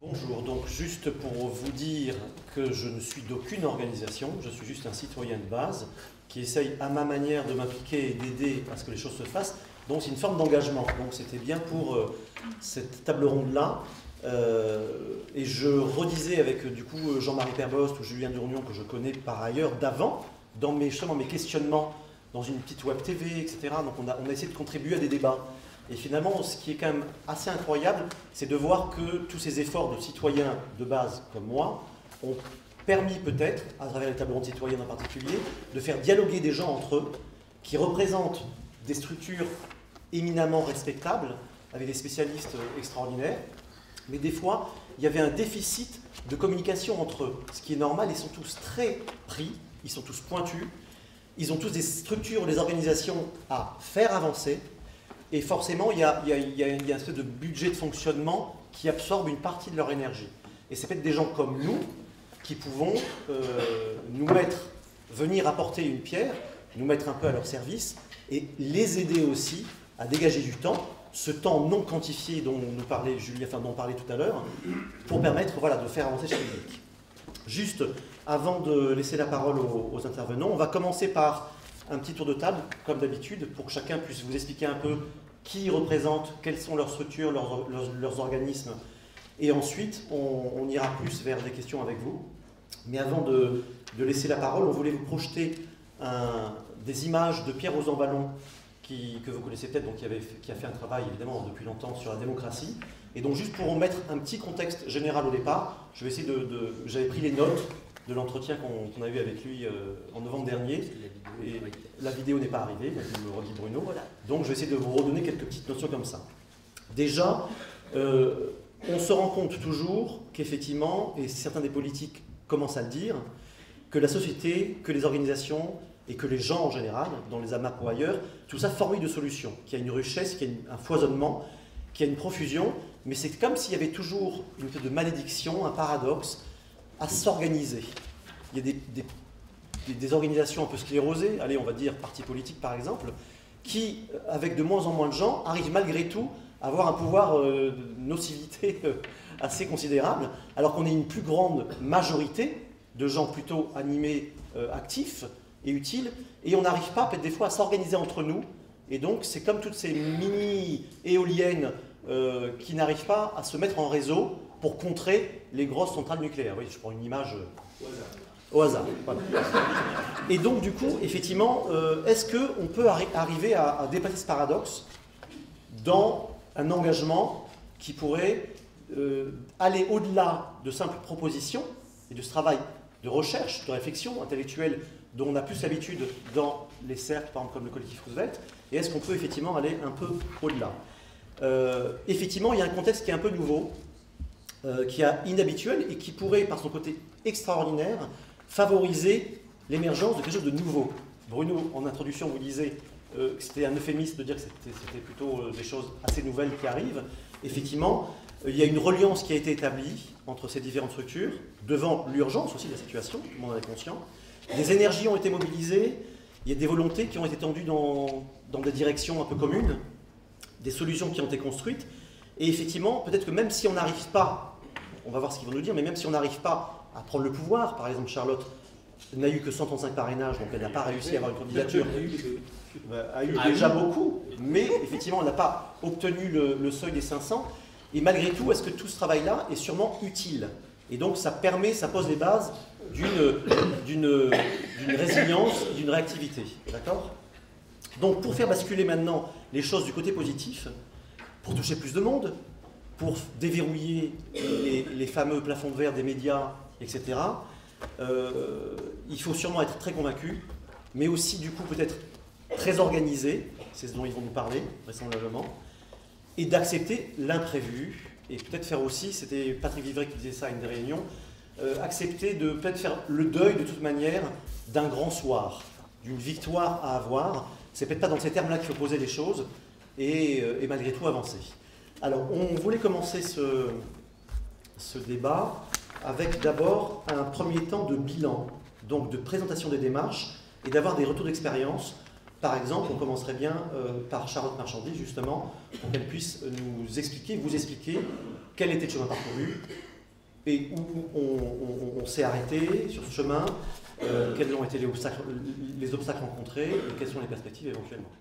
Bonjour, donc juste pour vous dire que je ne suis d'aucune organisation, je suis juste un citoyen de base qui essaye à ma manière de m'impliquer et d'aider à ce que les choses se fassent. Donc c'est une forme d'engagement, donc c'était bien pour cette table ronde-là. Et je redisais avec du coup Jean-Marie Perbost ou Julien Durnion, que je connais par ailleurs d'avant, dans mes questionnements dans une petite web TV, etc. Donc on a essayé de contribuer à des débats. Et finalement, ce qui est quand même assez incroyable, c'est de voir que tous ces efforts de citoyens de base comme moi ont permis peut-être, à travers les tables rondes citoyennes en particulier, de faire dialoguer des gens entre eux qui représentent des structures éminemment respectables, avec des spécialistes extraordinaires, mais des fois, il y avait un déficit de communication entre eux, ce qui est normal. Ils sont tous très pris, ils sont tous pointus, ils ont tous des structures, des organisations à faire avancer. Et forcément, il y a un espèce de budget de fonctionnement qui absorbe une partie de leur énergie. Et c'est peut-être des gens comme nous qui pouvons venir apporter une pierre, nous mettre un peu à leur service et les aider aussi à dégager du temps, ce temps non quantifié dont nous parlait Julien, dont on parlait tout à l'heure, pour permettre de faire avancer ce public. Juste avant de laisser la parole aux intervenants, on va commencer par un petit tour de table, comme d'habitude, pour que chacun puisse vous expliquer un peu qui ils représentent, quelles sont leurs structures, leurs organismes. Et ensuite, on ira plus vers des questions avec vous. Mais avant de laisser la parole, on voulait vous projeter des images de Pierre Rosanvallon, que vous connaissez peut-être, donc qui a fait un travail évidemment depuis longtemps sur la démocratie. Et donc juste pour remettre un petit contexte général au départ, je vais essayer j'avais pris les notes de l'entretien qu'on a eu avec lui en novembre dernier. Et la vidéo n'est pas arrivée, comme le redit Bruno. Donc je vais essayer de vous redonner quelques petites notions comme ça. Déjà, on se rend compte toujours qu'effectivement, et certains des politiques commencent à le dire, que la société, que les organisations et que les gens en général, dans les AMAP ou ailleurs, tout ça fourmille de solutions, qu'il y a une richesse, qu'il y a un foisonnement, qu'il y a une profusion, mais c'est comme s'il y avait toujours une sorte de malédiction, un paradoxe, à s'organiser. Il y a des organisations un peu sclérosées, allez, on va dire partis politiques par exemple, qui, avec de moins en moins de gens, arrivent malgré tout à avoir un pouvoir de nocivité assez considérable, alors qu'on est une plus grande majorité de gens plutôt animés, actifs et utiles, et on n'arrive pas peut-être des fois à s'organiser entre nous, et donc c'est comme toutes ces mini-éoliennes qui n'arrivent pas à se mettre en réseau pour contrer les grosses centrales nucléaires. Oui, je prends une image au hasard. Voilà. Et donc, du coup, effectivement, est-ce qu'on peut arriver à dépasser ce paradoxe dans un engagement qui pourrait aller au-delà de simples propositions et de ce travail de recherche, de réflexion intellectuelle dont on a plus l'habitude dans les cercles, par exemple comme le collectif Roosevelt, et est-ce qu'on peut effectivement aller un peu au-delà? Effectivement, il y a un contexte qui est un peu nouveau, qui est inhabituel et qui pourrait, par son côté extraordinaire, favoriser l'émergence de quelque chose de nouveau. Bruno, en introduction, vous disait que c'était un euphémisme de dire que c'était plutôt des choses assez nouvelles qui arrivent. Effectivement, il y a une reliance qui a été établie entre ces différentes structures, devant l'urgence aussi de la situation, tout le monde en est conscient. Des énergies ont été mobilisées, il y a des volontés qui ont été tendues dans des directions un peu communes, des solutions qui ont été construites, et effectivement, peut-être que même si on n'arrive pas, on va voir ce qu'ils vont nous dire, mais même si on n'arrive pas à prendre le pouvoir, par exemple Charlotte n'a eu que 135 parrainages, donc elle n'a pas réussi à avoir une candidature, a eu déjà beaucoup, mais effectivement elle n'a pas obtenu le seuil des 500, et malgré tout, est-ce que tout ce travail-là est sûrement utile? Et donc ça pose les bases d'une résilience, d'une réactivité, d'accord? Donc pour faire basculer maintenant les choses du côté positif, pour toucher plus de monde, pour déverrouiller les fameux plafonds de verre des médias, etc., il faut sûrement être très convaincu, mais aussi du coup peut-être très organisé, c'est ce dont ils vont nous parler vraisemblablement, et d'accepter l'imprévu, et peut-être faire aussi, c'était Patrick Vivray qui disait ça à une des réunions, accepter de peut-être faire le deuil de toute manière d'un grand soir, d'une victoire à avoir. C'est peut-être pas dans ces termes-là qu'il faut poser les choses, et malgré tout avancer. Alors, on voulait commencer ce débat avec d'abord un premier temps de bilan, donc de présentation des démarches et d'avoir des retours d'expérience. Par exemple, on commencerait bien par Charlotte Marchandy, justement, pour qu'elle puisse nous expliquer, vous expliquer quel était le chemin parcouru, et où on s'est arrêté sur ce chemin, quels ont été les obstacles rencontrés et quelles sont les perspectives éventuellement.